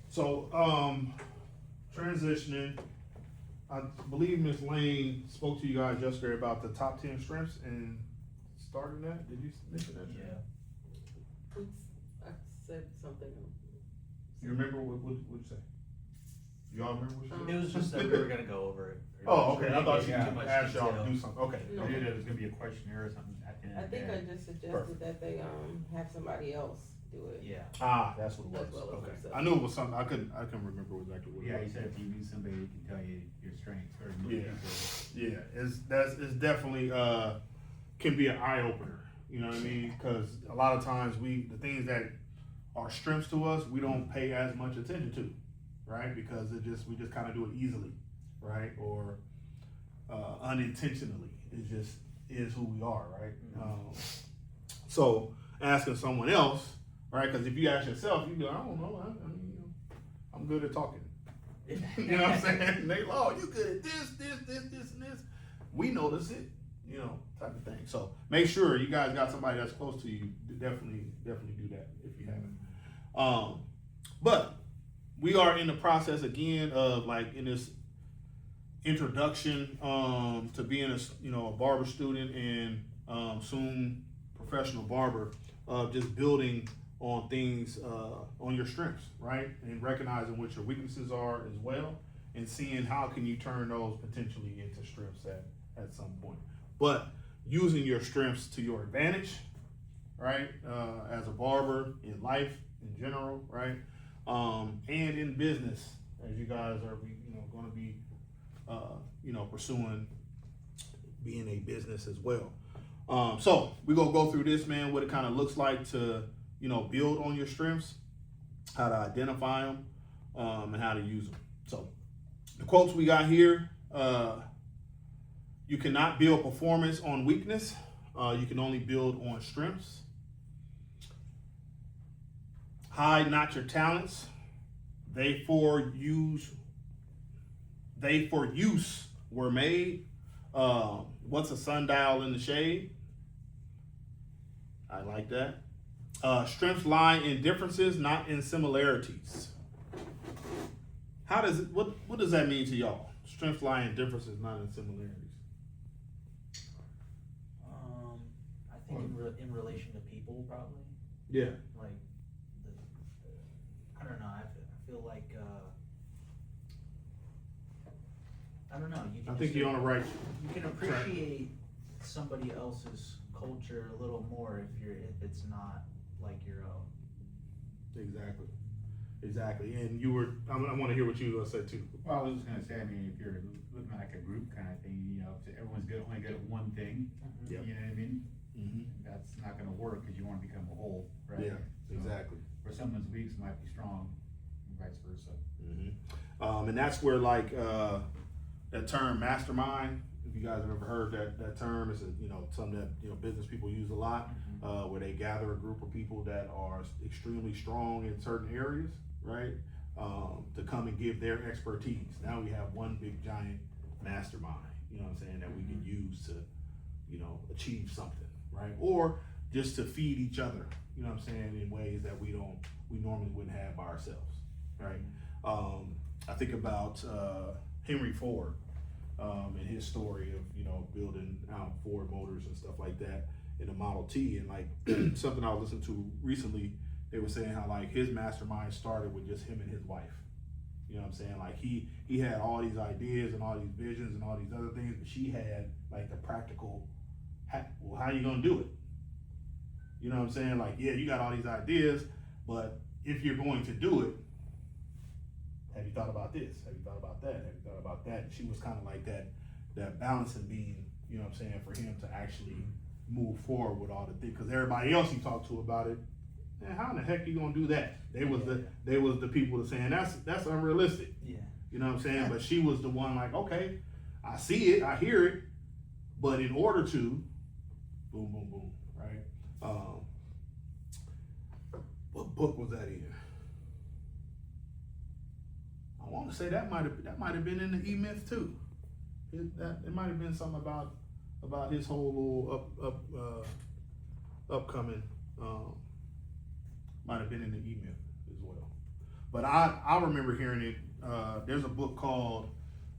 So, transitioning, I believe Ms. Lane spoke to you guys yesterday about the top 10 strengths and starting that. Did you mention that? Yeah. I said something. You remember what you say? Y'all remember what you said? It was just that we were gonna go over it. Oh, okay. I thought you Too much asked y'all to detail. do something. Okay. No. I knew that was gonna be a questionnaire or something at the end I of the think day. I just suggested Perfect. that they, have somebody else do it. Yeah. Ah, that's what it As was. well as Okay. themselves. I knew it was something. I couldn't remember exactly what it Yeah, was. he said if you need somebody who can tell you your strengths or Yeah. weaknesses. Yeah, it's definitely can be an eye opener. You know what I mean? Because a lot of times the things that are strengths to us, we don't pay as much attention to, right? Because we just kind of do it easily, right? Or unintentionally. It just is who we are, right? So asking someone else, right? Because if you ask yourself, you go, I don't know. I mean, you know, I'm good at talking. You know what I'm saying? They, oh, you good at this, and this. We notice it, you know, type of thing. So make sure you guys got somebody that's close to you. Definitely do that if you haven't. But we are in the process again of like in this introduction to being a barber student and soon professional barber, of just building on things, on your strengths, right? And recognizing what your weaknesses are as well, and seeing how can you turn those potentially into strengths at some point. But using your strengths to your advantage, right? As a barber, in life in general, right? And in business, as you guys are, going to be, pursuing being a business as well. So we're gonna go through this, man, what it kind of looks like to, build on your strengths, how to identify them, and how to use them. So the quotes we got here, you cannot build performance on weakness. You can only build on strengths. Hide not your talents. They for use were made. What's a sundial in the shade? I like that. Strengths lie in differences, not in similarities. What does that mean to y'all? Strengths lie in differences, not in similarities. I think in relation to people, probably. Yeah. Like, I don't know. I feel like I don't know. You can I think you're on the right. You can appreciate somebody else's culture a little more if it's not like your own. Exactly. And I want to hear what you were going to say too. Well, I was just gonna say, I mean, if you're looking at like a group kind of thing, if everyone's only good at one thing, Yep. you know what I mean? Mm-hmm. That's not gonna work because you want to become a whole, right? Yeah, exactly. Where someone's weak might be strong, and vice versa. Mm-hmm. And that's where like that term mastermind, if you guys have ever heard that term, it's something that business people use a lot, where they gather a group of people that are extremely strong in certain areas, right? To come and give their expertise. Now we have one big giant mastermind, you know what I'm saying, that we can use to, achieve something, right? Or just to feed each other, you know what I'm saying, in ways that we normally wouldn't have by ourselves, right? I think about Henry Ford and his story of building out Ford Motors and stuff like that in the Model T, and like something I was listening to recently, they were saying how like his mastermind started with just him and his wife. You know what I'm saying? Like he had all these ideas and all these visions and all these other things, but she had like the practical, well, how you gonna do it? You know what I'm saying? Like, yeah, you got all these ideas, but if you're going to do it, have you thought about this? Have you thought about that? Have you thought about that? And she was kind of like that balancing beam, you know what I'm saying, for him to actually move forward with all the things. Because everybody else he talked to about it, man, how in the heck you gonna do that? They was the people that saying that's unrealistic. Yeah. You know what I'm saying? But she was the one like, okay, I see it, I hear it, but in order to, boom, boom, boom, right? What book was that in? I want to say that might have been in the E-Myth too. It might have been something about his whole little upcoming. Might have been in the E-Myth as well. But I remember hearing it. There's a book called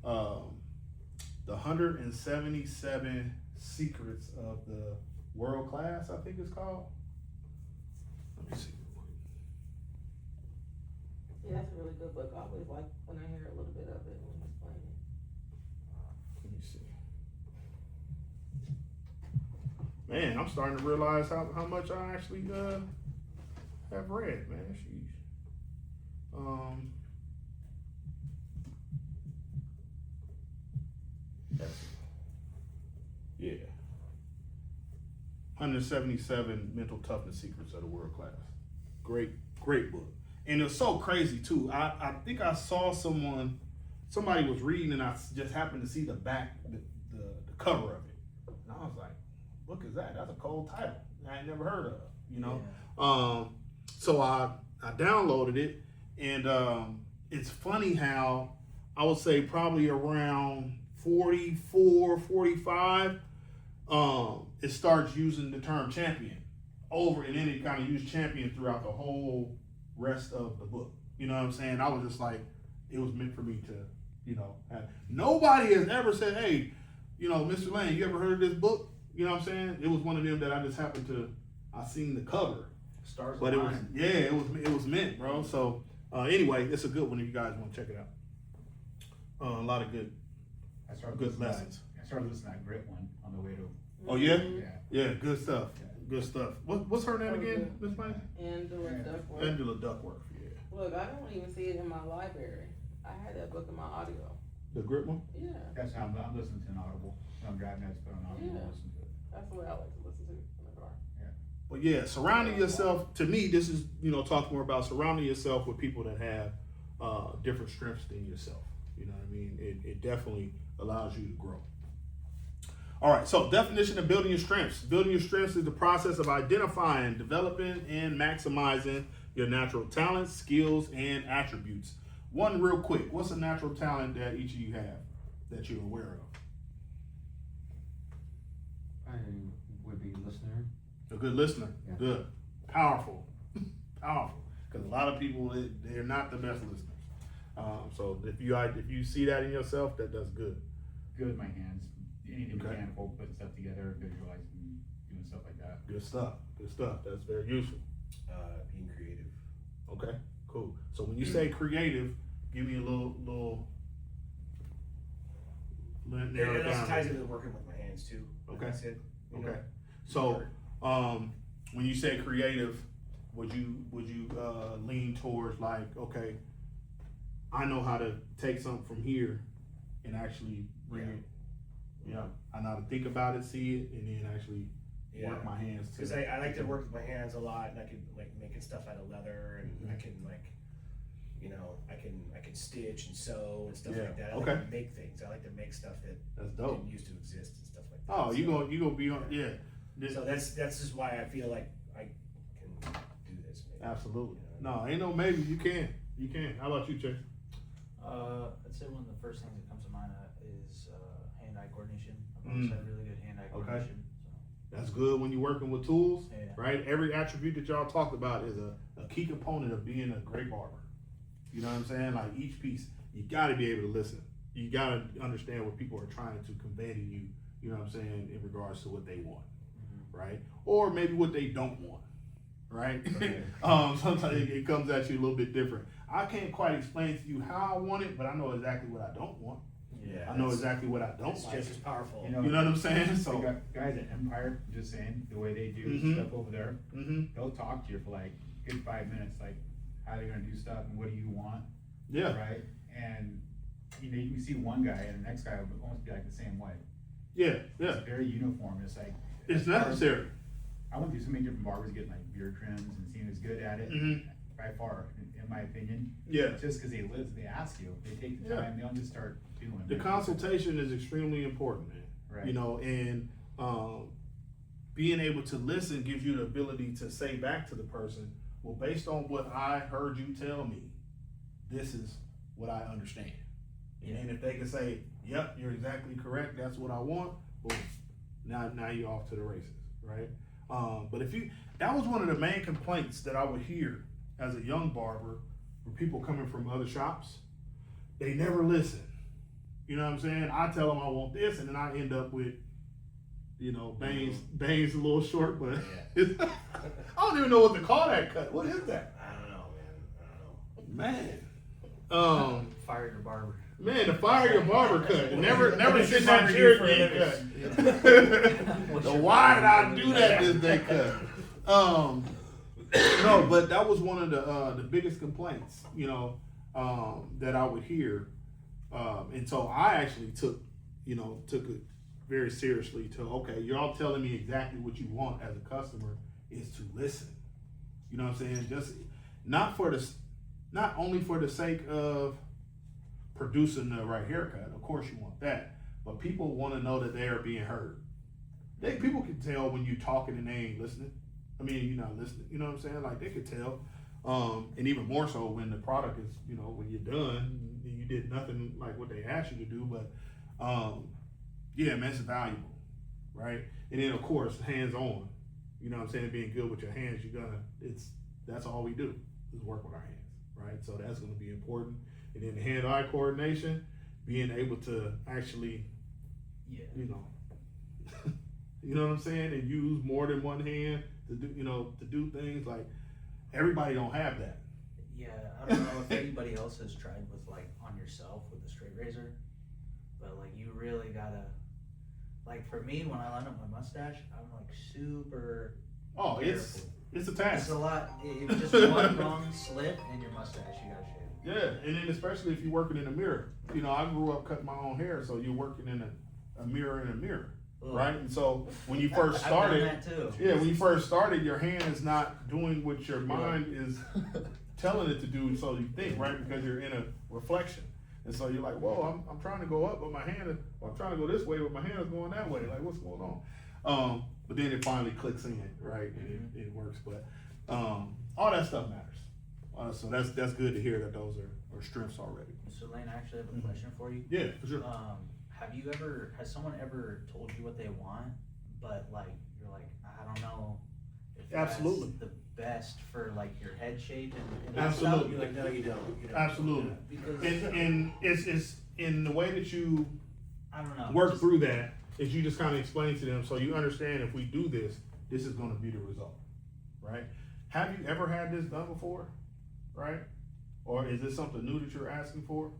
The 177 Secrets of the World Class, I think it's called. Let me see. Yeah, that's a really good book. I always like when I hear a little bit of it when he's playing it. Let me see. Man, I'm starting to realize how much I actually have read, man. Sheesh. Yeah. 177 Mental Toughness Secrets of the World Class. Great book. And it was so crazy too. I think I saw somebody was reading, and I just happened to see the back, the cover of it. And I was like, look at that. That's a cold title. I ain't never heard of, you know? Yeah. So I downloaded it, and it's funny how I would say probably around 44, 45, it starts using the term champion over, and then it kind of used champion throughout the whole rest of the book. You know what I'm saying? I was just like, it was meant for me to, you know, have. Nobody has ever said, hey, you know, Mr. Lane, you ever heard of this book? You know what I'm saying? It was one of them that I just happened to, I seen the cover. Stars But align. it was meant, bro. So anyway, it's a good one if you guys want to check it out. A lot of good Good lessons. I started listening to that Grit one on the way to. Oh yeah? Mhm. Yeah, good stuff. Good stuff. What's her name again, Miss Lane? Angela Duckworth. Angela Duckworth, yeah. Look, I don't even see it in my library. I had that book in my audio. The grip one? Yeah, That's how I'm listening to an Audible. When I'm driving, I just put on Audible Yeah. and listen to it. that's the way I like to listen to in the car. But yeah, surrounding yourself, to me, this is, you know, talk more about surrounding yourself with people that have different strengths than yourself. You know what I mean? It definitely allows you to grow. All right, so definition of building your strengths. Building your strengths is the process of identifying, developing, and maximizing your natural talents, skills, and attributes. One real quick, what's a natural talent that each of you have that you're aware of? I would be listener. A good listener. Yeah. Good. Powerful. Powerful. Because a lot of people, they're not the best listeners. So if you see that in yourself, that's good. Good with my hands. Anything Okay. mechanical, putting stuff together, visualizing, doing stuff like that. Good stuff. Good stuff. That's very useful. Being creative. Okay, cool. So when you say creative, give me a little narrow It it also down. ties into working with my hands too. like Okay. I said, you know. Okay. So when you say creative, would you lean towards like, okay, I know how to take something from here and actually bring Yeah. it. Yeah, I know how to think about it, see it, and then actually work my hands to Because it. I like to work with my hands a lot, and I can like making stuff out of leather, and I can like, you know, I can stitch and sew and stuff Yeah, like that. I okay. like to make things. I like to make stuff that That's dope. didn't used to exist and stuff like that. Oh, you So- gonna be on? Yeah. So that's just why I feel like I can do this. Maybe. Absolutely. You know? No, ain't no maybe. You can. How about you, Chase? I'd say one of the first things that comes to mind is hand-eye coordination. I've always had really good hand-eye coordination. That's good when you're working with tools, So, yeah. right? Every attribute that y'all talked about is a key component of being a great barber. You know what I'm saying? Like each piece, you got to be able to listen. You got to understand what people are trying to convey to you. You know what I'm saying, in regards to what they want, right? Or maybe what they don't want, right? Sometimes it comes at you a little bit different. I can't quite explain to you how I want it, but I know exactly what I don't want. Yeah, I know exactly what I don't It's like. just as powerful. You know, You know what I'm saying? We So, got guys at Empire, just saying, the way they do Mhm. stuff over there, hmm they'll talk to you for like a good 5 minutes, like how they're gonna do stuff and what do you want, yeah, right? And you know, you can see one guy and the next guy will almost be like the same way. yeah. It's very uniform. It's like It's as far as- necessary. I went through so many different barbers getting like beard trims and seeing who's good at it. Mhm. By far, in my opinion, Yeah. just because they ask you, they take the Yeah. time, they don't just start doing. The it. consultation is extremely important, man. Right. You know, and being able to listen gives you the ability to say back to the person, well, based on what I heard you tell me, this is what I understand. And then if they can say, yep, you're exactly correct, that's what I want, boom, now you're off to the races, right? But that was one of the main complaints that I would hear as a young barber for people coming from other shops, they never listen. You know what I'm saying? I tell them I want this, and then I end up with, you know, bangs a little short, but I don't even know what to call that cut. What is that? I don't know, man. I don't know. Man. Fire your barber. Man, the fire your barber cut. Never sit Fire that you for a Cherokee living. cut. So why did I do that this day cut? No, but that was one of the biggest complaints, you know, that I would hear. And so I actually took it very seriously to, okay, y'all telling me exactly what you want as a customer is to listen. You know what I'm saying? Just not only for the sake of producing the right haircut. Of course you want that, but people want to know that they are being heard. People can tell when you talking and they ain't listening. I mean, you're not listening. You know what I'm saying? Like, they could tell. And even more so when the product is, you know, when you're done, you did nothing like what they asked you to do. But yeah, man, it's valuable, right? And then of course, hands on. You know what I'm saying? Being good with your hands, that's all we do is work with our hands, right? So that's going to be important. And then the hand-eye coordination, being able to actually, you know, you know what I'm saying, and use more than one hand to do things. Like, everybody don't have that. Yeah, I don't know if anybody else has tried with, like, on yourself with a straight razor, but like, you really gotta, like, for me, when I line up my mustache, I'm like super careful. It's a task. It's a lot. It's just one wrong slip and your mustache, you gotta shave. Yeah, and then especially if you're working in a mirror. You know, I grew up cutting my own hair, so you're working in a mirror in a mirror, right? And so when you first started, I've done that too. yeah, when you first started, your hand is not doing what your mind is telling it to do, so you think, right? Because you're in a reflection. And so you're like, whoa, I'm trying to go up, but my hand is, or I'm trying to go this way, but my hand is going that way. Like, what's going on? But then it finally clicks in, right? And it works. But all that stuff matters. So that's good to hear that those are strengths already. So Lane, I actually have a question for you. Yeah, for sure. Has someone ever told you what they want, but like, you're like, I don't know if Absolutely. that's the best for like your head shape and Absolutely. You're like, no, you don't. Absolutely. Because And it's in the way that you I don't know. work through that is you just kind of explain to them so you understand if we do this, this is going to be the result, right? Have you ever had this done before, right? Or is this something new that you're asking for?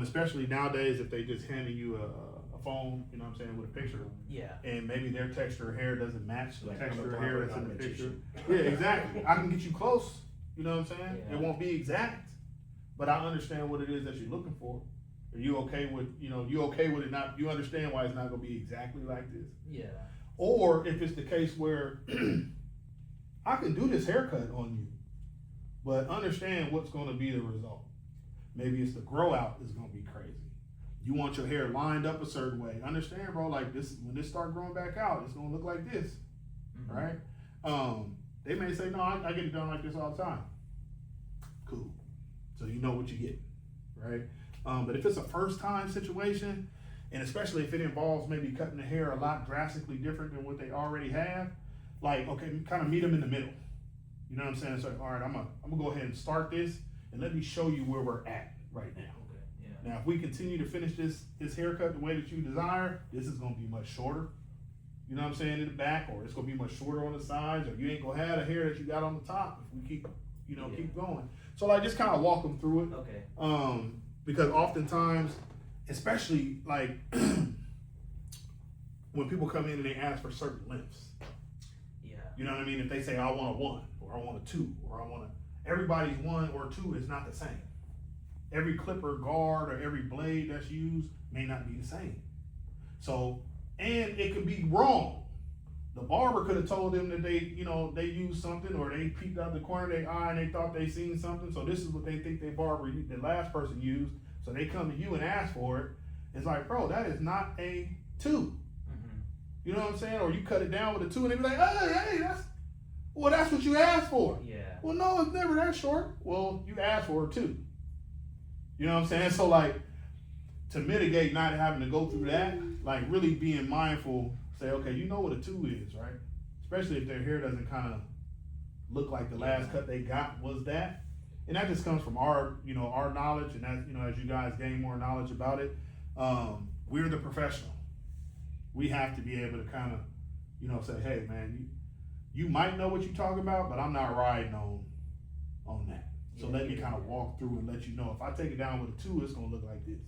Especially nowadays, if they just handing you a phone, you know what I'm saying, with a picture, Yeah. and maybe their texture of hair doesn't match the Like, texture I'm a of hair barber, that's in the not a picture. magician. Yeah, exactly. I can get you close, you know what I'm saying? Yeah. It won't be exact, but I understand what it is that you're looking for. Are you okay with, you okay with it not, you understand why it's not gonna be exactly like this? Yeah. Or if it's the case where I can do this haircut on you, but understand what's gonna be the result. Maybe it's the grow out is gonna be crazy. You want your hair lined up a certain way. Understand, bro, like this, when this start growing back out, it's gonna look like this, right? They may say, no, I get it done like this all the time. Cool. So you know what you get, right? But if it's a first time situation, and especially if it involves maybe cutting the hair a lot drastically different than what they already have, like, okay, kind of meet them in the middle. You know what I'm saying? It's like, all right, I'm gonna go ahead and start this, and let me show you where we're at right now. Okay. Yeah. Now, if we continue to finish this haircut the way that you desire, this is gonna be much shorter. You know what I'm saying, in the back, or it's gonna be much shorter on the sides, or you ain't gonna have the hair that you got on the top if we keep going. So like, just kind of walk them through it. Okay. Because oftentimes, especially like when people come in and they ask for certain lengths, Yeah. you know what I mean? If they say, I want a 1, or I want a 2, or everybody's 1 or 2 is not the same. Every clipper, guard, or every blade that's used may not be the same. So, and it could be wrong. The barber could have told them that they used something, or they peeked out the corner of their eye and they thought they seen something. So this is what they think the last person used. So they come to you and ask for it. It's like, bro, that is not a 2. You know what I'm saying? Or you cut it down with a 2 and they be like, hey, that's what you asked for. Yeah. Well, no, it's never that short. Well, you asked for a 2. You know what I'm saying? So like, to mitigate not having to go through that, like really being mindful, say, okay, you know what a 2 is, right? Especially if their hair doesn't kind of look like the last cut they got was that. and that just comes from our knowledge, and that, as you guys gain more knowledge about it, we're the professional. We have to be able to kind of, say, hey man, you might know what you're talking about, but I'm not riding on that. So let me kind of walk through and let you know, if I take it down with a 2, it's gonna look like this.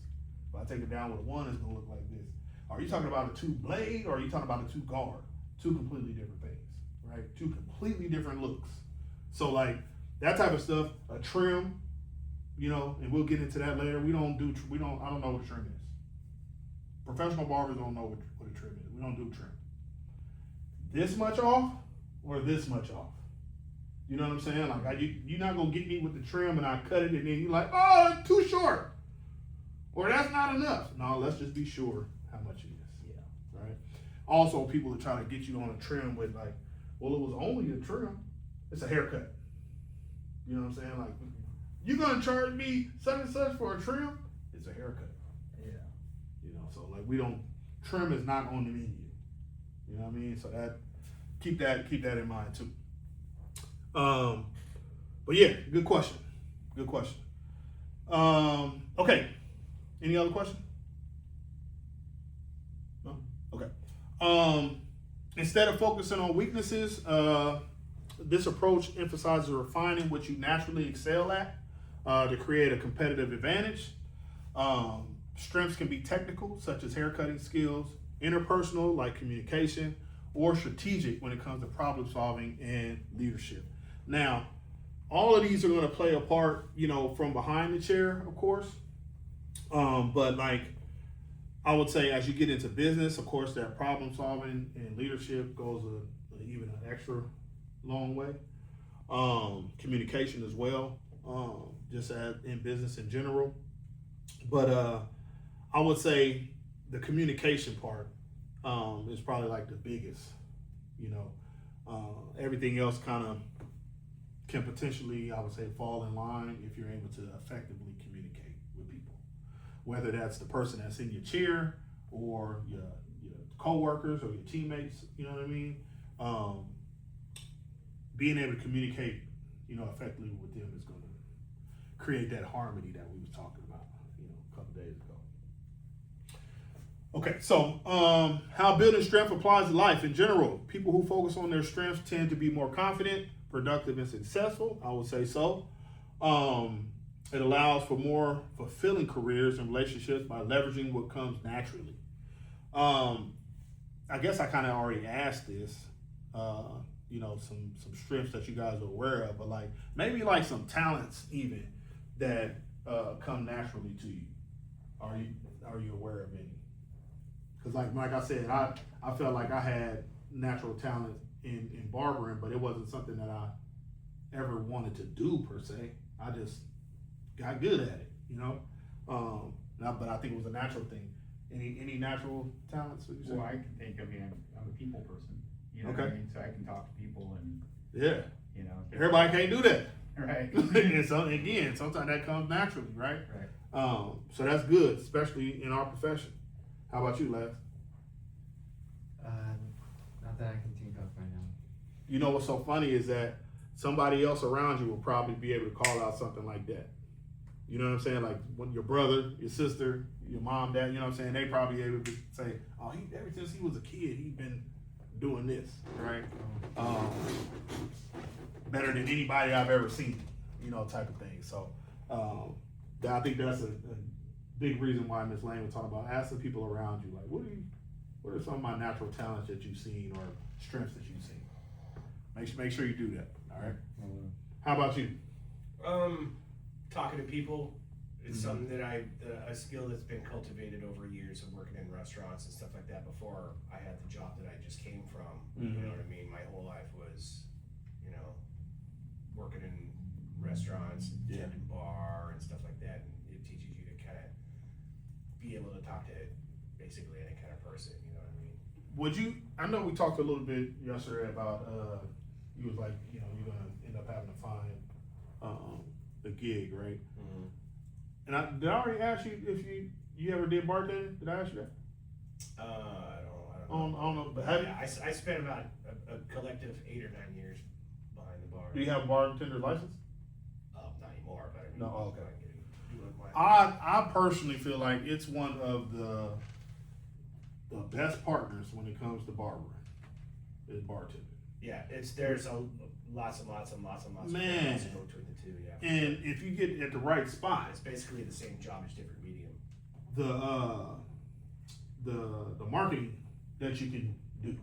If I take it down with a 1, it's gonna look like this. Are you talking about a 2 blade, or are you talking about a 2 guard? 2 completely different things, right? 2 completely different looks. So like that type of stuff, a trim, and we'll get into that later. I don't know what a trim is. Professional barbers don't know what a trim is. We don't do trim. This much off or this much off. You know what I'm saying? Like you're not gonna get me with the trim and I cut it and then you're like, oh, it's too short, or that's not enough. No, let's just be sure how much it is. Yeah. Right. Also, people that try to get you on a trim with like, well, it was only a trim. It's a haircut. You know what I'm saying? Like, you gonna charge me such and such for a trim? It's a haircut. Yeah. So like trim is not on the menu. You know what I mean? So that keep that in mind too. But yeah, good question. Okay. Any other question? No? Okay. Instead of focusing on weaknesses, this approach emphasizes refining what you naturally excel at to create a competitive advantage. Strengths can be technical, such as haircutting skills, interpersonal, like communication, or strategic when it comes to problem solving and leadership. Now, all of these are going to play a part, from behind the chair, of course. But like, I would say as you get into business, of course, that problem solving and leadership goes even an extra long way. Communication as well, just as in business in general. But I would say the communication part is probably like the biggest. Everything else kind of can potentially, I would say, fall in line if you're able to effectively communicate with people. Whether that's the person that's in your chair or your coworkers or your teammates, you know what I mean? Being able to communicate, effectively with them is going to create that harmony that we was talking about, a couple days ago. Okay, so how building strength applies to life in general. People who focus on their strengths tend to be more confident, productive, and successful. I would say so. It allows for more fulfilling careers and relationships by leveraging what comes naturally. I guess I kind of already asked this, some strengths that you guys are aware of, but like maybe like some talents even that come naturally to you. Are you aware of any? Because like I said, I felt like I had natural talent in barbering, but it wasn't something that I ever wanted to do per se. I just got good at it, but I think it was a natural thing. Any natural talents? Would you say? Well, I can think. I'm a people person. Okay. What I mean? So I can talk to people and. Yeah. Everybody can't do that. Right. And so again, sometimes that comes naturally, right? Right. So that's good, especially in our profession. How about you, Les? Not that I can think of right now. You know what's so funny is that somebody else around you will probably be able to call out something like that. You know what I'm saying? Like when your brother, your sister, your mom, dad, they probably able to say, oh, ever since he was a kid, he's been doing this, right? Better than anybody I've ever seen, type of thing. So I think that's a big reason why Ms. Lane was talking about asking people around you, like, what are some of my natural talents that you've seen or strengths that you've seen? Make sure you do that. All right. How about you? Talking to people is something that a skill that's been cultivated over years of working in restaurants and stuff like that before I had the job that I just came from. You know what I mean? My whole life was, working in restaurants, tending bar and stuff like that, and it teaches you to kind of be able to talk to basically any kind of person, you know what I mean? I know we talked a little bit yesterday about, you was like, you're gonna end up having to find a gig, right? And did I already ask you if you ever did bartending? Did I ask you that? I don't I don't know, but have you? I spent about a collective 8 or 9 years behind the bar. Do you have a bartender license? Not anymore. No, okay. You look like- I personally feel like it's one of the best partners when it comes to barbering is bartending. Yeah, there's lots and lots of Man. parallels that go between the two. Yeah, And if you get at the right spot, it's basically the same job, just different medium. the marketing that you can do.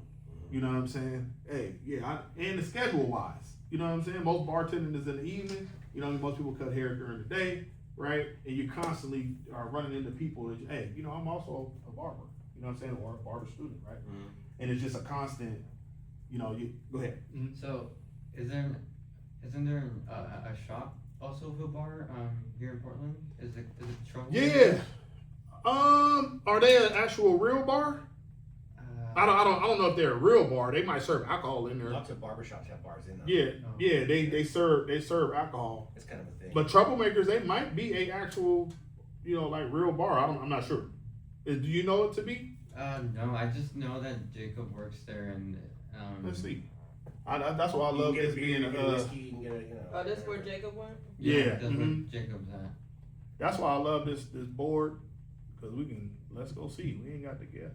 You know what I'm saying? Hey, yeah, and the schedule wise, you know what I'm saying? Most bartending is in the evening. You know, most people cut hair during the day, right? And you constantly are running into people that, hey, you know, I'm also a barber. You know what I'm saying? Or a barber student, right? Mm-hmm. And it's just a constant. You know, you go ahead. Mhm. So, isn't there a shop also of a bar here in Portland? Is it Trouble? Yeah. Are they an actual real bar? I don't know if they're a real bar. They might serve alcohol in there. Lots of barbershops have bars in them. Yeah, they serve alcohol. It's kind of a thing. But Troublemakers, they might be a actual, you know, like real bar. I'm not sure. Do you know it to be? No, I just know that Jacob works there, and Let's see. That's why I You love can get this beer, being you can get whiskey, you can get Oh, this where Jacob went? Yeah, that's where Jacob's at. That's why I love this board, because let's go see. We ain't got to guess.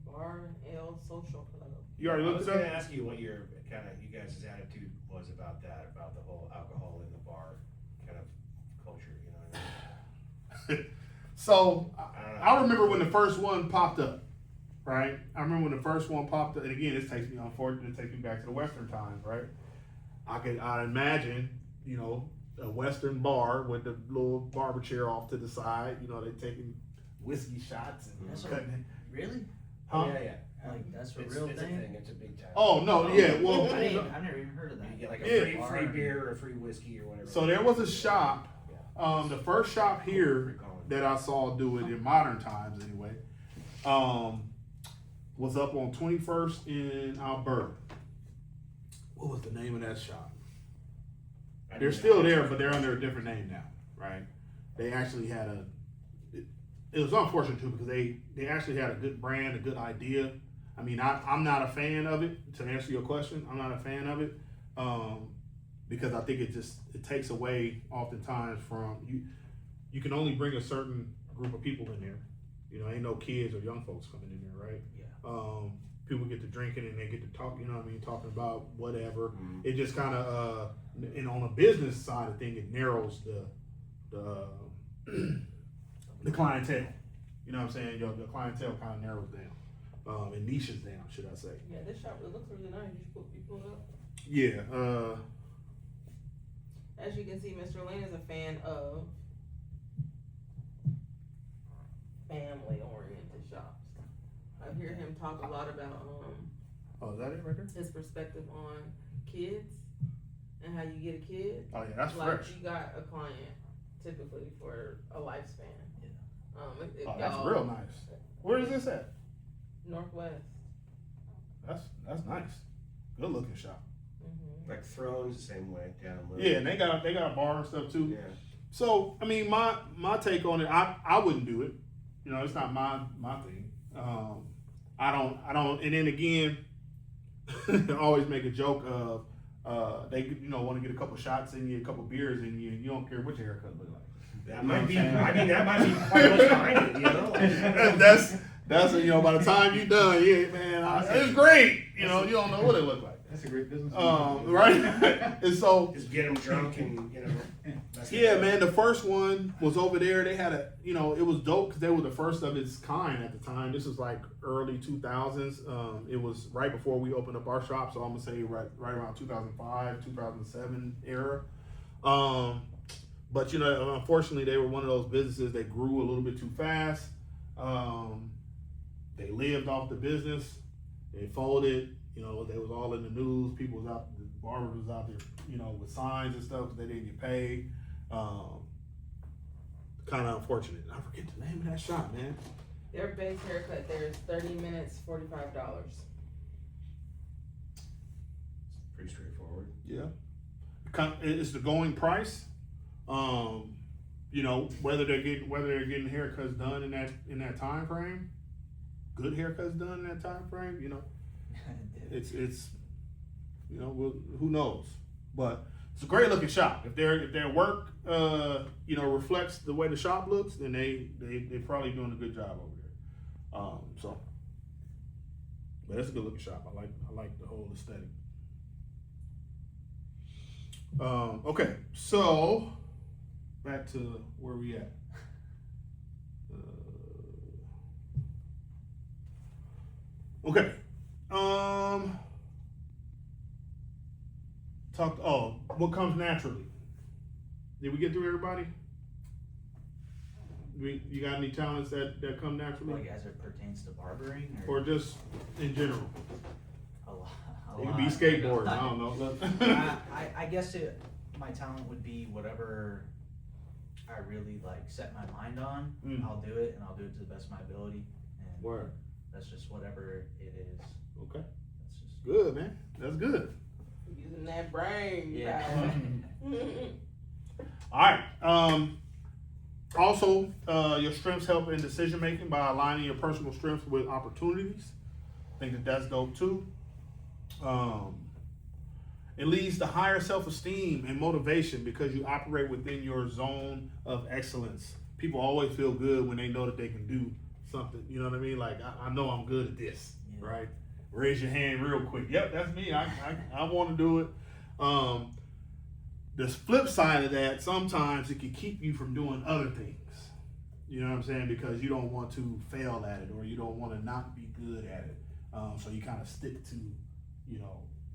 Bar and Ale Social Club. You already I looked was it going to up? ask you what your you guys' attitude was about that, about the whole alcohol in the bar kind of culture. You know what I mean? So I don't know. I remember when the first one popped up, right? I remember when the first one popped up, and again, this takes me, unfortunately, it takes me back to the Western times, right? I imagine, you know, a Western bar with the little barber chair off to the side. You know, they taking whiskey shots and That's cutting it. Really? Huh? Yeah. Like, that's a It's real a thing? thing. It's a big time. Oh no, yeah. Well, I've never even heard of that. You get like Yeah. a free beer or a free whiskey or whatever. so there was a shop. The first shop here Pretty common. that I saw do it in modern times, anyway, was up on 21st in Alberta. What was the name of that shop? I They're didn't still know. there, but they're under a different name now, right? They actually had it was unfortunate too, because they actually had a good brand, a good idea. I mean, I'm not a fan of it, to answer your question. I'm not a fan of it, because I think it takes away oftentimes from you can only bring a certain group of people in there. You know, ain't no kids or young folks coming in there, right? Yeah. People get to drinking and they get to talk, you know what I mean, talking about whatever. Mhm. It just kind of, and on a business side of thing, it narrows the clientele. You know what I'm saying? The clientele kind of narrows down, and niches down, should I say? Yeah, this shop, it looks really nice. You pull it up. Yeah. As you can see, Mr. Lane is a fan of family-oriented shops. I hear him talk a lot about Oh, is that it right there? his perspective on kids and how you get a kid. Oh yeah, that's Like fresh. you got a client typically for a lifespan. Yeah. Oh, that's y'all- real nice. Where is this at? Northwest. That's nice. Good looking shop. Mm-hmm. Like Thrones, the same way down. Low. Yeah, and they got a bar and stuff too. Yeah. So I mean, my take on it, I wouldn't do it. You know, it's not my thing. I don't. And then again, I always make a joke of they want to get a couple shots in you, a couple beers in you, and you don't care what your haircut look like. That You know might what be. I'm saying? I mean, that might be quite much behind it. You know. Like, that's by the time you done, yeah, man, it's great. You know, you don't know what it looked like. That's a great business. Right? And so just get them drunk and that's yeah, it. man, the first one was over there. They had it was dope because they were the first of its kind at the time. This was like early 2000s. It was right before we opened up our shop, so I'm gonna say right around 2005, 2007 era. But unfortunately, they were one of those businesses that grew a little bit too fast. They lived off the business. They folded. They was all in the news. People was out, the barbers was out there, with signs and stuff. They didn't get paid. Kind of unfortunate. I forget the name of that shop, man. Their base haircut there is 30 minutes, $45. Pretty straightforward. Yeah. It's the going price. Whether they're getting haircuts done in that time frame, good haircuts done in that time frame, it's who knows. But it's a great looking shop. If their work reflects the way the shop looks, then they probably doing a good job over there. But it's a good looking shop. I like the whole aesthetic. Okay, so back to where we at. Okay. What comes naturally? Did we get through everybody? You got any talents that come naturally? Like as it pertains to barbering Or just in general? a lot. It could be skateboarding, I don't know. I guess my talent would be whatever I really like set my mind on. I'll do it, and I'll do it to the best of my ability. And Word. that's just whatever it is. Okay. That's just Good, man. That's good. Using that brain. yeah. All right. Also, your strengths help in decision making by aligning your personal strengths with opportunities. I think that's dope too. It leads to higher self-esteem and motivation because you operate within your zone of excellence. People always feel good when they know that they can do something. You know what I mean? Like, I know I'm good at this, right? Raise your hand real quick. Yep, that's me. I want to do it. The flip side of that, sometimes it can keep you from doing other things. You know what I'm saying? Because you don't want to fail at it, or you don't want to not be good at it. So you kind of stick to,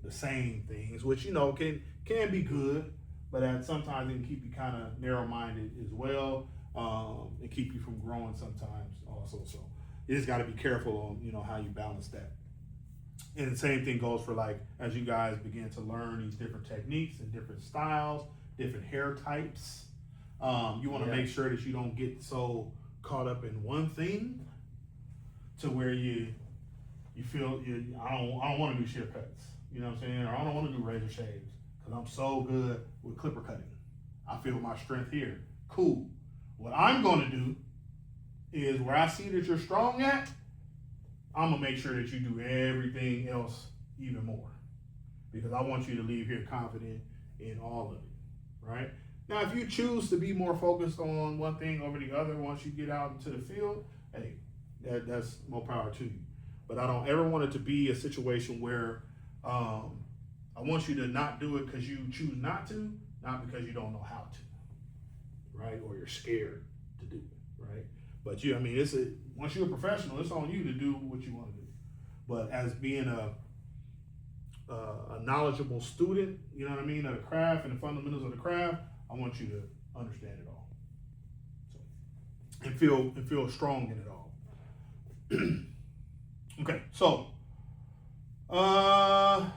the same things, which, can be good, but sometimes it can keep you kind of narrow-minded as well, and keep you from growing sometimes also. So you just got to be careful on, how you balance that. And the same thing goes for as you guys begin to learn these different techniques and different styles, different hair types, you want to make sure that you don't get so caught up in one thing to where you feel I don't want to do shear cuts, you know what I'm saying, or I don't want to do razor shaves because I'm so good with clipper cutting. I feel my strength here. Cool. What I'm going to do is where I see that you're strong at, I'm going to make sure that you do everything else even more because I want you to leave here confident in all of it, right? Now, if you choose to be more focused on one thing over the other once you get out into the field, hey, that's more power to you. But I don't ever want it to be a situation where I want you to not do it because you choose not to, not because you don't know how to, right? Or you're scared to do it, right? But once you're a professional, it's on you to do what you want to do. But as being a knowledgeable student, you know what I mean, of the craft and the fundamentals of the craft, I want you to understand it all, and feel strong in it all. Okay, so I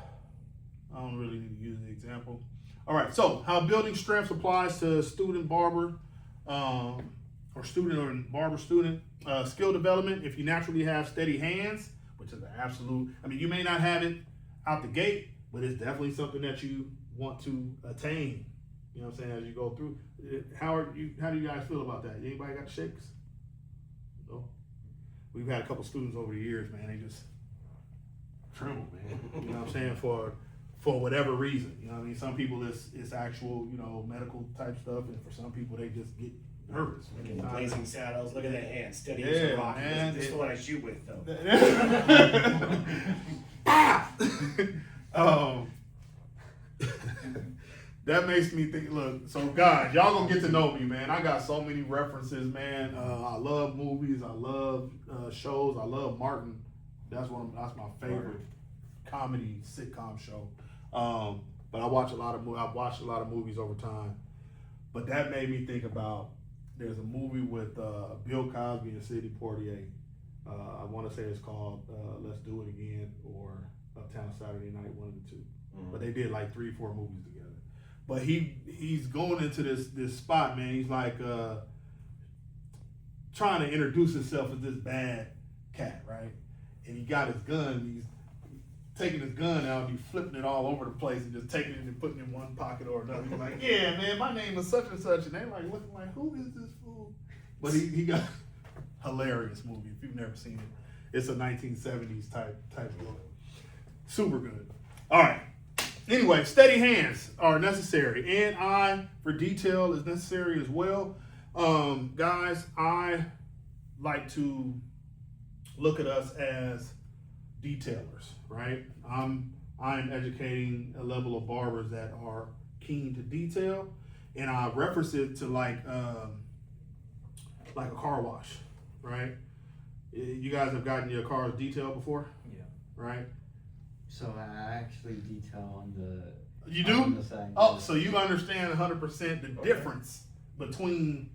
don't really need to use the example. All right, so how building strengths applies to student barber. Or student or barber student, skill development. If you naturally have steady hands, which is an absolute, you may not have it out the gate, but it's definitely something that you want to attain. You know what I'm saying, as you go through. How do you guys feel about that? Anybody got shakes? No? We've had a couple students over the years, man, they just tremble, man. You know what I'm saying, for whatever reason. You know what I mean? Some people it's actual, medical type stuff, and for some people they just get nervous. Look at blazing saddles. Look at that hand, steady Yeah, as a rock. man. This is what I shoot with, though. That makes me think. Look, so guys, y'all gonna get to know me, man. I got so many references, man. I love movies. I love shows. I love Martin. That's my favorite comedy sitcom show. But I watch a lot of I've watched a lot of movies over time. But that made me think about. There's a movie with Bill Cosby and Sidney Poitier. I want to say it's called Let's Do It Again or Uptown Saturday Night, one of the two. Mm-hmm. But they did 3-4 movies together. But he's going into this spot, man. He's trying to introduce himself as this bad cat, right? And he got his gun. He's taking his gun out and he's flipping it all over the place and just taking it and putting it in one pocket or another. He's like, yeah, man, my name is such and such. And they're looking like, who is this fool? But he got hilarious movie. If you've never seen it, it's a 1970s type deal. Super good. All right. Anyway, steady hands are necessary, and eye for detail is necessary as well. Guys, I like to look at us as detailers, right? I'm educating a level of barbers that are keen to detail, and I reference it to like a car wash, right? You guys have gotten your cars detailed before, Yeah. right? So I actually detail on the. You do? On the side. Oh, so you understand 100% the difference between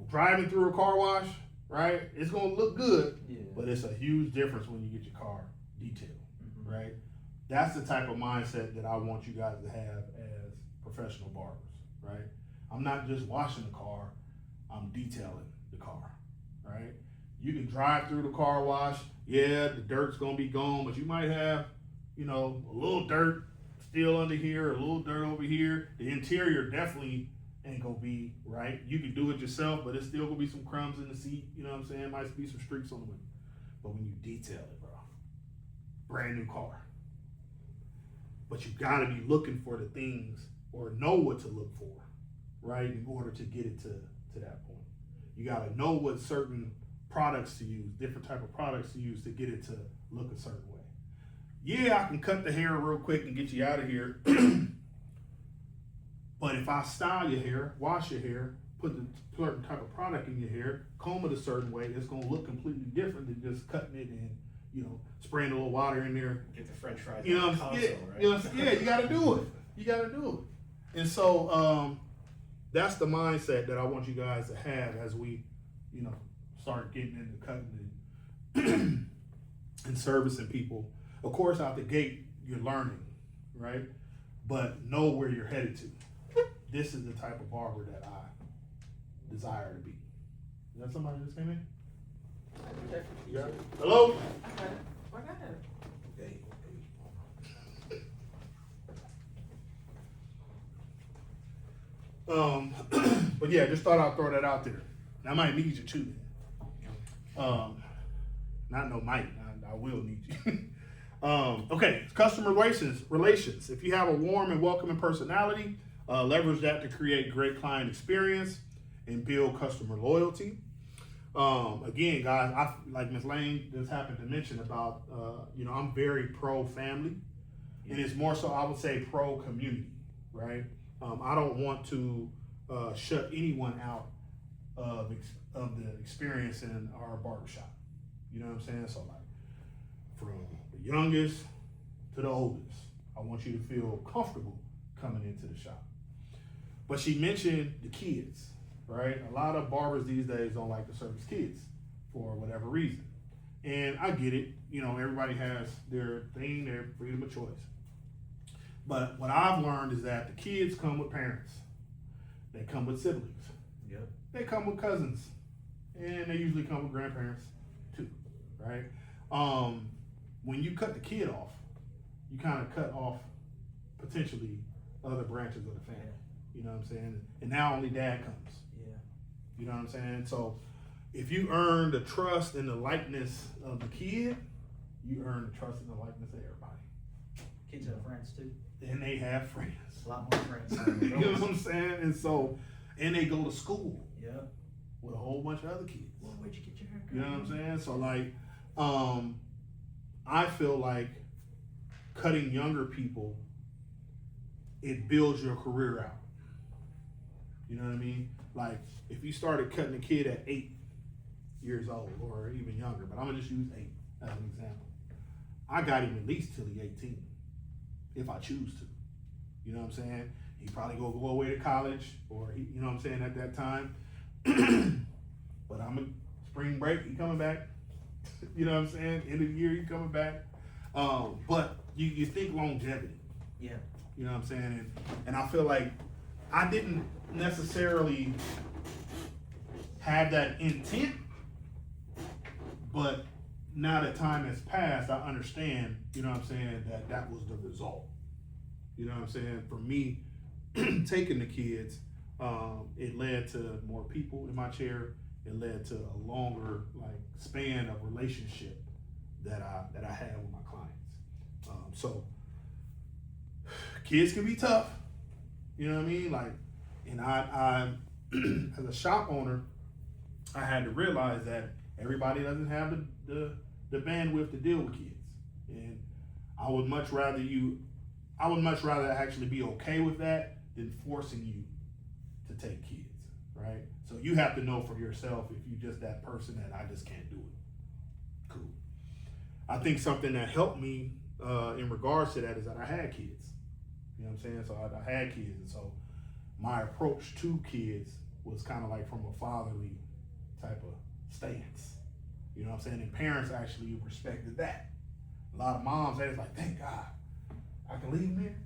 driving through a car wash, right? It's gonna look good, Yeah. but it's a huge difference when you get your car detailed, right? That's the type of mindset that I want you guys to have as professional barbers, right? I'm not just washing the car, I'm detailing the car, right? You can drive through the car wash, yeah, the dirt's gonna be gone, but you might have, you know, a little dirt still under here, a little dirt over here. The interior definitely ain't gonna be right. You can do it yourself, but it's still gonna be some crumbs in the seat, you know what I'm saying? Might be some streaks on the window. But when you detail it, bro, brand new car. But you gotta be looking for the things or know what to look for, right? In order to get it to that point. You gotta know what certain products to use, different type of products to use to get it to look a certain way. Yeah, I can cut the hair real quick and get you out of here. But if I style your hair, wash your hair, put the certain type of product in your hair, comb it a certain way, it's gonna look completely different than just cutting it and, you know, spraying a little water in there. Get the French fries. You know on what the I'm saying? console, right? You know what I'm saying? Yeah, you gotta do it. You gotta do it. And so that's the mindset that I want you guys to have as we, you know, start getting into cutting and, and servicing people. Of course, out the gate, you're learning, right? But know where you're headed to. This is the type of barber that I desire to be. Is that somebody that came in? I can check with you. Yeah. Hello? I got it. I got it. Okay. But yeah, just thought I'd throw that out there. I might need you too. Not no might. I will need you. Okay, customer relations. If you have a warm and welcoming personality, leverage that to create great client experience and build customer loyalty. Again, guys, I like Ms. Lane just happened to mention about, you know, I'm very pro family, and it's more so I would say pro community, right? I don't want to shut anyone out of the experience in our barbershop. You know what I'm saying? So like from the youngest to the oldest, I want you to feel comfortable coming into the shop. But she mentioned the kids, right? A lot of barbers these days don't like to service kids for whatever reason. And I get it. You know, everybody has their thing, their freedom of choice. But what I've learned is that the kids come with parents. They come with siblings. Yep. They come with cousins. And they usually come with grandparents too, right? When you cut the kid off, you kind of cut off potentially other branches of the family. You know what I'm saying? And now only dad comes. Yeah. You know what I'm saying? So if you earn the trust and the likeness of the kid, you earn the trust and the likeness of everybody. Kids have friends too. And they have friends. A lot more friends. You know what I'm saying? And so, and they go to school Yep. with a whole bunch of other kids. Well, where'd you get your haircut? You know what I'm saying? So like, I feel like cutting younger people, it builds your career out. You know what I mean? Like if you started cutting a kid at 8 years old or even younger, but I'm gonna just use 8 as an example. I got him at least till he's 18, if I choose to. You know what I'm saying? He probably go away to college, or he, you know what I'm saying, at that time. But I'm a spring break, he coming back. You know what I'm saying? End of the year, he coming back. But you think longevity. Yeah. You know what I'm saying? And I feel like I didn't necessarily have that intent, but now that time has passed, I understand, you know what I'm saying, that was the result. You know what I'm saying? For me, taking the kids, it led to more people in my chair. It led to a longer span of relationship that I had with my clients. So kids can be tough. You know what I mean? Like, and I as a shop owner, I had to realize that everybody doesn't have the bandwidth to deal with kids, and I would much rather actually be okay with that than forcing you to take kids, right? So you have to know for yourself if you're just that person that I just can't do it. Cool. I think something that helped me in regards to that is that I had kids. You know what I'm saying? So I had kids, and so my approach to kids was kind of like from a fatherly type of stance. You know what I'm saying? And parents actually respected that. A lot of moms, they was like, thank God, I can leave him here.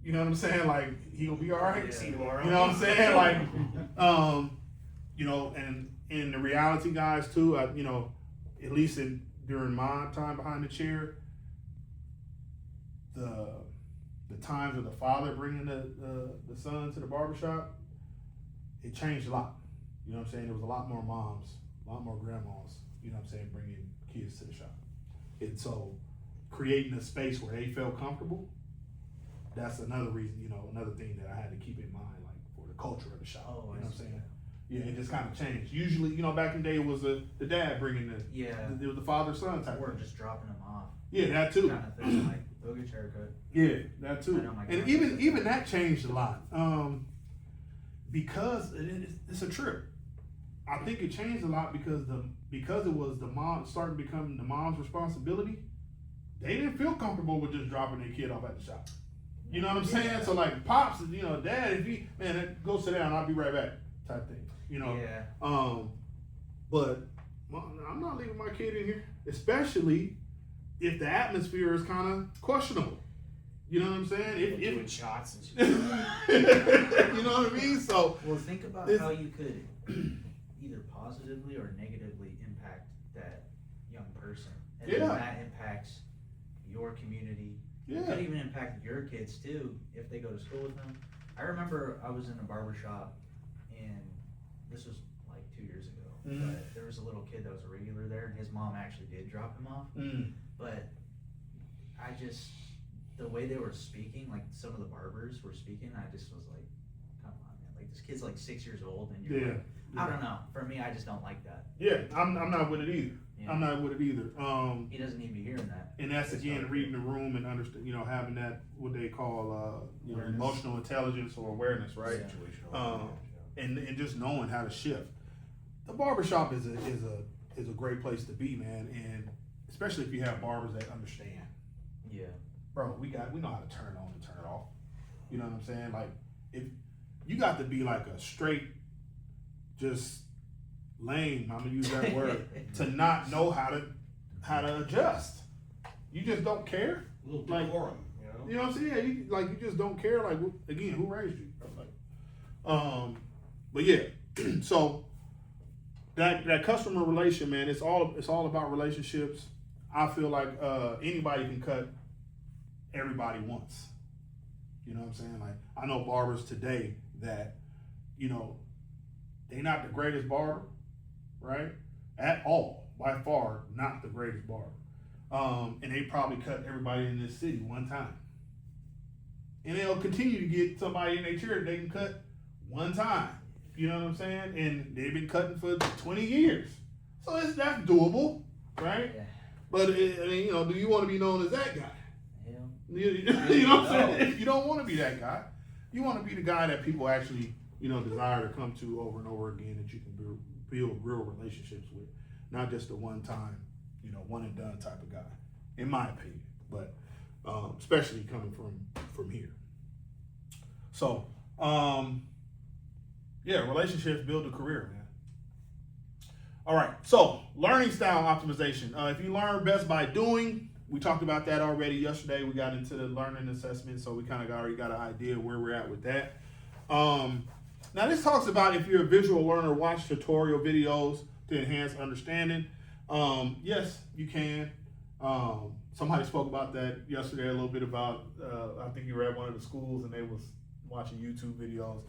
You know what I'm saying? Like, he gonna be all right. Yeah. See you tomorrow. You know what I'm saying? Like, you know, and in the reality, guys, too, you know, at least during my time behind the chair, the times of the father bringing the son to the barbershop, it changed a lot. You know what I'm saying? There was a lot more moms, a lot more grandmas, you know what I'm saying, bringing kids to the shop. And so creating a space where they felt comfortable, that's another reason, you know, another thing that I had to keep in mind, like for the culture of the shop. Oh, you know I what I'm see. saying? Yeah, it just kind of changed. Usually, you know, back in the day, it was the dad bringing it was the father-son type Or thing. just dropping them off. Yeah, that too. Kind of thing, like, go get your haircut. Yeah, that too. I know my And grandma even that changed a lot. Because it's a trip. I think it changed a lot because it was the mom starting becoming the mom's responsibility. They didn't feel comfortable with just dropping their kid off at the shop. You know what I'm saying? Yeah. So like pops, you know, dad, if he go sit down, I'll be right back, type thing. You know. Yeah. But I'm not leaving my kid in here, especially if the atmosphere is kind of questionable. You know what I'm saying? People doing shots and shit. You know what I mean? So Well, think about This- how you could either positively or negatively impact that young person. And then Yeah. that impacts your community. It yeah, could even impact your kids too, if they go to school with them. I remember I was in a barber shop, and this was like 2 years ago. Mhm. But there was a little kid that was a regular there, and his mom actually did drop him off. Mm. But the way they were speaking, like some of the barbers were speaking, I just was like, come on, man. Like, this kid's like 6 years old, and you're Yeah. like, I don't know. For me, I just don't like that. Yeah, I'm not with it either. Yeah. I'm not with it either. He doesn't need to be hearing that. And that's It's again hard. reading the room and understand, you know, having that what they call you know, Awareness. emotional intelligence or awareness, right? Situational. And just knowing how to shift. The barbershop is a great place to be, man, and especially if you have barbers that understand. Yeah. Bro, we know how to turn on and turn it off. You know what I'm saying? Like, if you got to be like a straight, just lame, I'm gonna use that word, to not know how to adjust. You just don't care. A little like- decorum, you know? You know what I'm saying? Yeah, you just don't care. Like, again, who raised you? Like, but yeah, so that customer relation, man, it's all about relationships. I feel like anybody can cut everybody once. You know what I'm saying? Like, I know barbers today that, you know, they not the greatest barber, right? At all, by far, not the greatest barber. And they probably cut everybody in this city one time. And they'll continue to get somebody in their chair that they can cut one time. You know what I'm saying? And they've been cutting for 20 years. So that's doable, right? Yeah. But, I mean, you know, do you want to be known as that guy? Hell. You know what I'm saying? You don't want to be that guy. You want to be the guy that people actually, you know, desire to come to over and over again, that you can build real relationships with. Not just a one time, you know, one and done type of guy, in my opinion. But especially coming from here. So, yeah, relationships build a career, man. All right, so learning style optimization. If you learn best by doing, we talked about that already yesterday. We got into the learning assessment, so we kind of already got an idea where we're at with that. Now this talks about if you're a visual learner, watch tutorial videos to enhance understanding. Yes, you can. Somebody spoke about that yesterday a little bit about, I think you were at one of the schools and they was watching YouTube videos.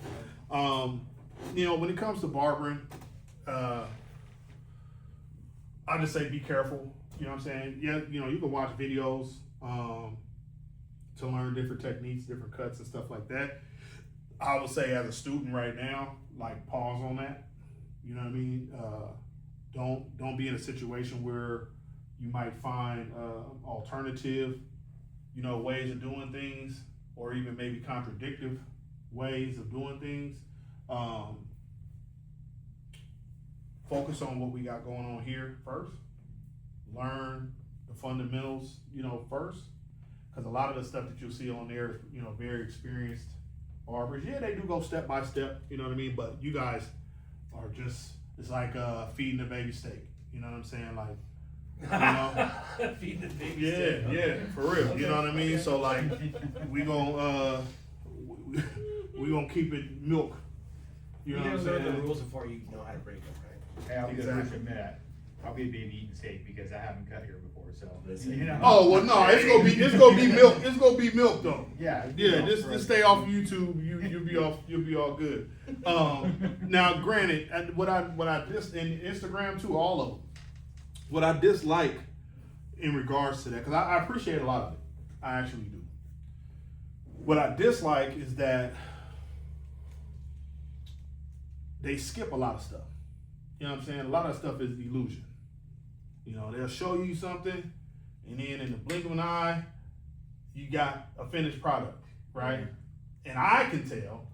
You know, when it comes to barbering, I just say be careful. You know what I'm saying? Yeah, you know, you can watch videos to learn different techniques, different cuts and stuff like that. I would say as a student right now, like pause on that. You know what I mean? Don't be in a situation where you might find alternative, ways of doing things, or even maybe contradictive ways of doing things. Focus on what we got going on here first. Learn the fundamentals, first, because a lot of the stuff that you'll see on there is, very experienced barbers. Yeah, they do go step by step, you know what I mean? But you guys are just, it's like feeding a baby steak. You know what I'm saying? Like, Feed the baby. yeah, for real. You know what I mean? So like, we gonna keep it milk. You know what I'm learn saying? the rules before you know how to break them, right? Hey, I'll be the Exactly. first to admit, I'll be a baby eating steak because I haven't cut here before, so. Listen. Oh well, no, it's gonna be milk. It's gonna be milk though. Yeah. Yeah, just stay off YouTube. You'll be all good. Now, granted, what I just in Instagram too, all of them. What I dislike in regards to that, because I appreciate a lot of it, I actually do. What I dislike is that they skip a lot of stuff. You know what I'm saying? A lot of stuff is illusion. They'll show you something, and then in the blink of an eye, you got a finished product, right? And I can tell,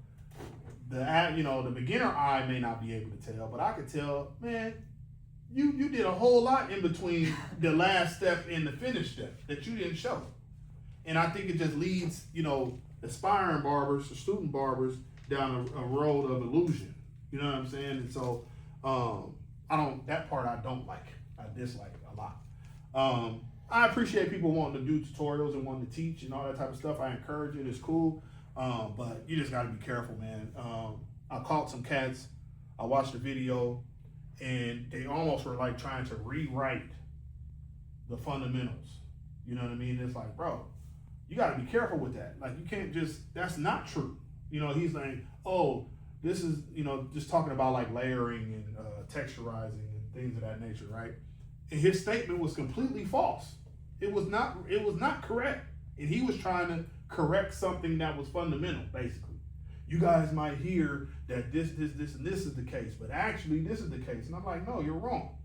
the beginner eye may not be able to tell, but I can tell, man, you did a whole lot in between the last step and the finished step that you didn't show. And I think it just leads, aspiring barbers or student barbers down a road of illusion. You know what I'm saying? And so, that part I don't like. I dislike it a lot. I appreciate people wanting to do tutorials and wanting to teach and all that type of stuff. I encourage it. It's cool. But you just got to be careful, man. I caught some cats. I watched the video, and they almost were like trying to rewrite the fundamentals. You know what I mean? It's like, bro, you got to be careful with that. Like, you can't that's not true. He's like, oh, this is, just talking about like layering and texturizing and things of that nature, right? And his statement was completely false. It was not correct. And he was trying to correct something that was fundamental, basically. You guys might hear that this, and this is the case, but actually this is the case. And I'm like, no, you're wrong.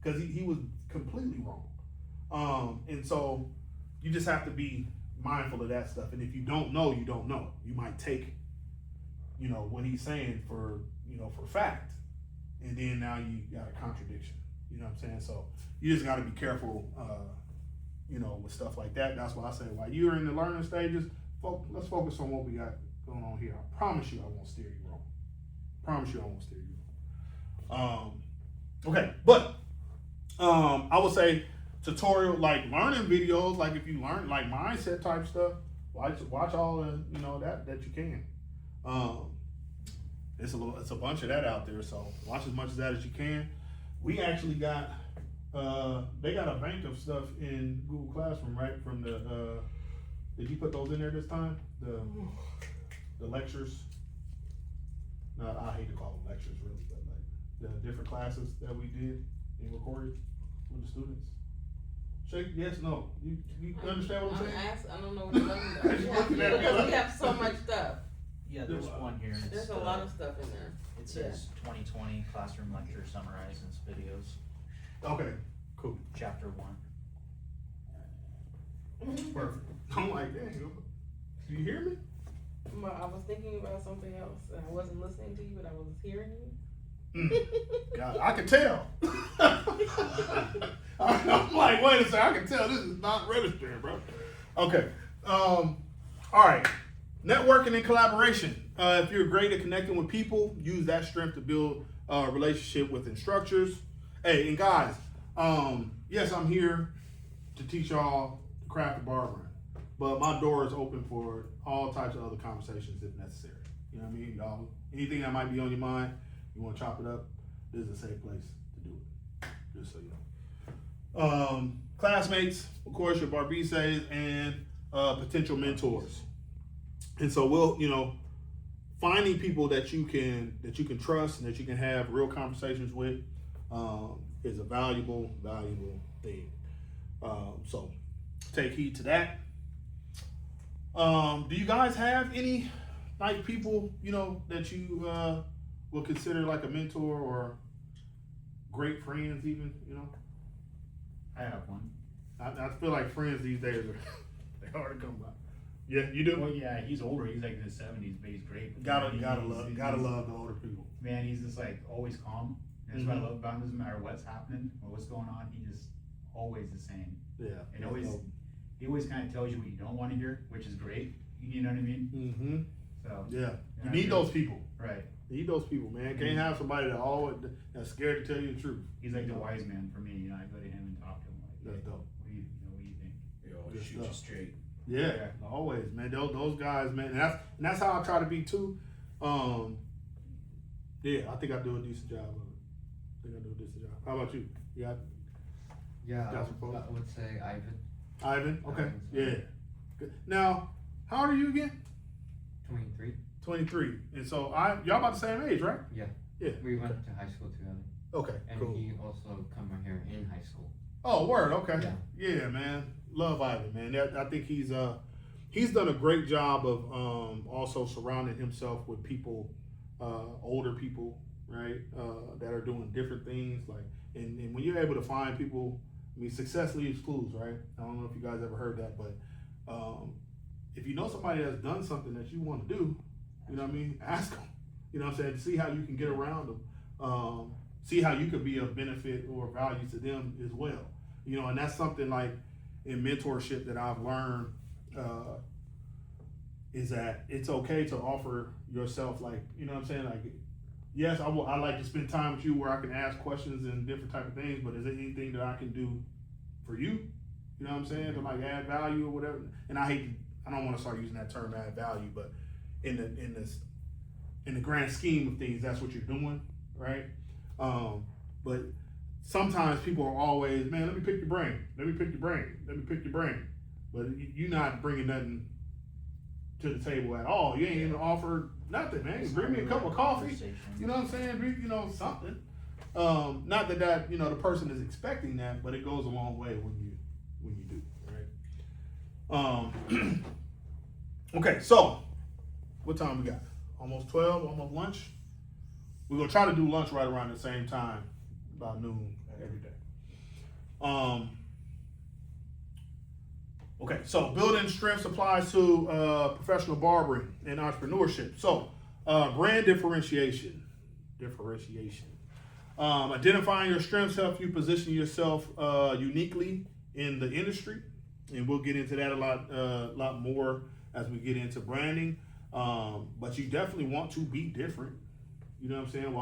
Because he was completely wrong. And so you just have to be mindful of that stuff. And if you don't know, you don't know. You might take, what he's saying for fact. And then now you got a contradiction. You know what I'm saying? So you just got to be careful, with stuff like that. That's why I say, while you're in the learning stages, let's focus on what we got going on here. I promise you I won't steer you wrong. Okay, but I would say tutorial, like learning videos, like if you learn like mindset type stuff, watch all the, that you can. It's a bunch of that out there, so watch as much of that as you can. We actually got, they got a bank of stuff in Google Classroom, right? From the, did you put those in there this time? The lectures. No, I hate to call them lectures, really, but like the different classes that we did and recorded with the students. Shake, yes, no. You understand what I'm saying? I don't know what you're talking about. Because we have so much stuff. Yeah, there's one here. It's There's a lot of stuff in there. It says 2020 classroom lecture summarized in videos, Okay, cool. chapter 1. Perfect. I'm like, dang, do you hear me? Well, I was thinking about something else, and I wasn't listening to you, but I was hearing you. God, I can tell. I'm like, wait a second, I can tell this is not registering, bro. Okay. All right. Networking and collaboration. If you're great at connecting with people, use that strength to build a relationship with instructors. Hey, and guys, yes, I'm here to teach y'all the craft of barbering, but my door is open for all types of other conversations if necessary. You know what I mean? Y'all, anything that might be on your mind, you want to chop it up, this is a safe place to do it. Just so you know. Classmates, of course, your barbises, and potential mentors. And so we'll, finding people that you can trust and that you can have real conversations with is a valuable thing. So take heed to that. Do you guys have any like people, you know, that you will consider like a mentor or great friends even, you know? I have one. I feel like friends these days are they're hard to come by. Yeah, you do? Well, yeah, he's older. He's like in his 70s, but he's great. Gotta He's- love the older people. Man, he's just like always calm. That's what I love about him. Doesn't matter what's happening or what's going on. He just always the same. Yeah. And he always kind of tells you what you don't want to hear, which is great. You know what I mean? Mm-hmm. So Yeah. You Yeah, need sure. those people. right. You need those people, man. Can't have somebody that's scared to tell you the truth. He's like the wise man for me. You know, I go to him and talk to him like, That's hey, dope. what do you think? You know, Good shoot you stuff. straight. Yeah, Yeah. always, man. Those guys, man. And that's how I try to be too. Yeah, I think I do a decent job of it. How about you? You got Yeah, Got some folks? I would say Ivan, Ivan? Okay. Ivan's Yeah. fine. Good. Now, how old are you again? 23. 23. And so y'all about the same age, right? Yeah. Yeah. We went to high school together. Okay. And Cool. he also come here in high school. Oh, word. Okay. Yeah. Yeah, man. Love Ivan, man. I think he's done a great job of also surrounding himself with people, older people, right? That are doing different things. Like, and when you're able to find people, I mean, success leaves clues, right? I don't know if you guys ever heard that, but if you know somebody that's done something that you want to do, you know what I mean? Ask them. You know what I'm saying? See how you can get around them. See how you could be of benefit or value to them as well. You know, and that's something like in mentorship that I've learned is that it's okay to offer yourself, like, you know what I'm saying? Like, yes, I like to spend time with you where I can ask questions and different type of things, but is there anything that I can do for you? You know what I'm saying? To like add value or whatever. And I don't want to start using that term add value, but in the grand scheme of things, that's what you're doing, right? But sometimes people are always, man, let me pick your brain. But you're not bringing nothing to the table at all. You ain't even offered nothing, man. It's Bring not me a really cup of coffee. conversation. You know what I'm saying? Something. Not that the person is expecting that, but it goes a long way when you do, right? Okay, so what time we got? Almost 12, almost lunch. We're gonna try to do lunch right around the same time, about noon every day. Okay, so building strengths applies to professional barbering and entrepreneurship. So brand differentiation. Identifying your strengths help you position yourself uniquely in the industry, and we'll get into that a lot more as we get into branding. But you definitely want to be different. You know what I'm saying? While